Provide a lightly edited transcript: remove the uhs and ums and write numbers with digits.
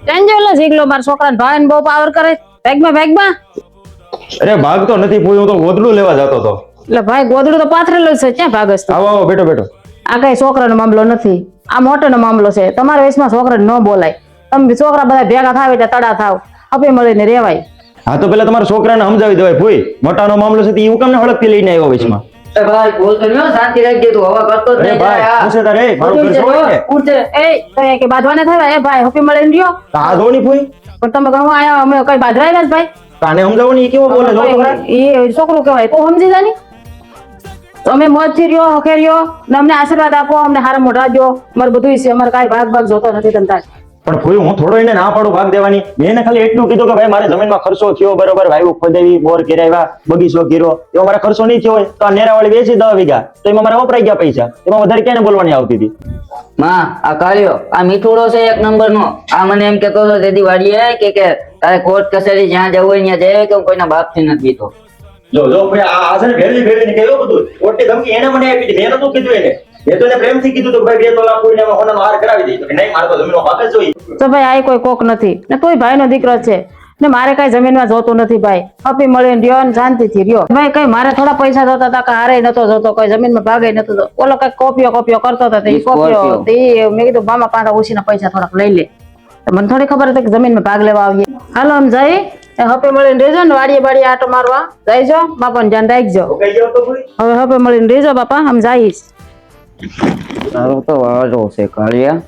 ટેન્જો લે શીખલો મારા છોકરાને ભાઈને બહુ પાવર કરે ભાગમાં અરે ભાગ તો નથી પૂછ્યું, તો ગોદડું લેવા જતો હતો. એટલે ભાઈ ગોદડું તો પાથરેલું છે, ક્યાં ભાગસ તું? આવો આવો, બેઠો બેઠો. આ કઈ છોકરાનો મામલો નથી, આ મોટોનો મામલો છે. તમારા વયસમાં છોકરાને ન બોલાય. તમે છોકરા બધા ભેગા થાવ એટલે તડા થાવ, હપી મળીને રેવાય. હા તો પેલા તમારા છોકરાને સમજાવી દેવાય. ભૂઈ મોટાનો મામલો છે, હું કેમને હળકથી લઈને આવ્યો વચમાં? ભાઈ બોલ તો નહીં, શાંતિ રાખજે તું, હવા કરતો જ અરે નહીં. ભાઈ પૂછે તારે, મારું ઘર છોડ ને. ઉઠજે એ તો કે બાંધવાને થાય એ ભાઈ હપી મળીને રહ્યો. આ ધોની ભૂઈ પણ તમે કહો આયા અમે કઈ બાંધવાય જ ભાઈ. કાને સમજાવો ને, એ કેવો બોલે જો છોકરા. એ છોકરું કહેવાય તું સમજી જાની. તમે મોજથી રહ્યો, હકે રહ્યો ને અમને આશીર્વાદ આપો, અમને હારા મોઢા દો. અમારે બધું છે, અમારે કાંઈ ભાગ જોતો નથી તમતા. પણ ભૂઈ હું થોડો એને ના પાડું ભાગ દેવાની. મેં એને ખાલી એટલું કીધું કે ભાઈ મારે જમીનમાં ખર્ચો થયો, બરોબર વાયુ ખોદેવી, બોર કરાવ્યા, બગીચો કર્યો, એવો મારે ખર્ચો નહીં થયો હોય તો આ નેરાવાળી વેચી 10 વીઘા તો એમાં મારે વપરાઈ ગયા પૈસા. એમાં વધારે ક્યાંને બોલવાની આવતી હતી? માં આ કાર્યો આ મીઠુડો છે એક નંબર નો. આ મને એમ કેતો હતો તેદી વાડીએ કે તારે કોર્ટ કચેરી જ્યાં જવું હોય ત્યાં જાય, કે હું કોઈના બાપથી નથી બીતો. જો જો ભાઈ આ છે ને ભેળવી ભેળવીને કહ્યું બધું. ઓટી ધમકી એને મને આપી હતી, મેં નતું કીધું એને. મેં તો એને પ્રેમથી કીધું કે ભાઈ 2 તોલા કોઈને હોનાનો હાર કરાવી દઈ. તો કે નહીં, મારે તો જમીનનો ભાગ જ જોઈએ. તો ભાઈ આ કોઈ કોક નથી ને તોય ભાઈનો દીકરો છે ને મારે કઈ જમીનમાં જોતું નથી ભાઈ. હપી મળીને રહ્યો ને શાંતિથી રહ્યો. ભાઈ કઈ મારે થોડા પૈસા જોતા હતા, કે હારે નતો જોતો, કઈ જમીનમાં ભાગે નતો જોતો. ઓલો કઈ કોપીઓ કરતો હતો, એ કોપીઓ મેં કીધું મામા પાંડા ઉછીના પૈસા થોડાક લઈ લે. મને થોડી ખબર હતી કે જમીનમાં ભાગ લેવા આવીએ. હાલો આમ જઈ હપે મળીને રહેજો ને, વાડીએ બાડીએ આટો મારવા જઈજો. બાપાને ધ્યાન રાખજો. હવે હપે મળીને રહેજો બાપા, આમ જઈશ. તારો તો વાજો છે કાળિયા.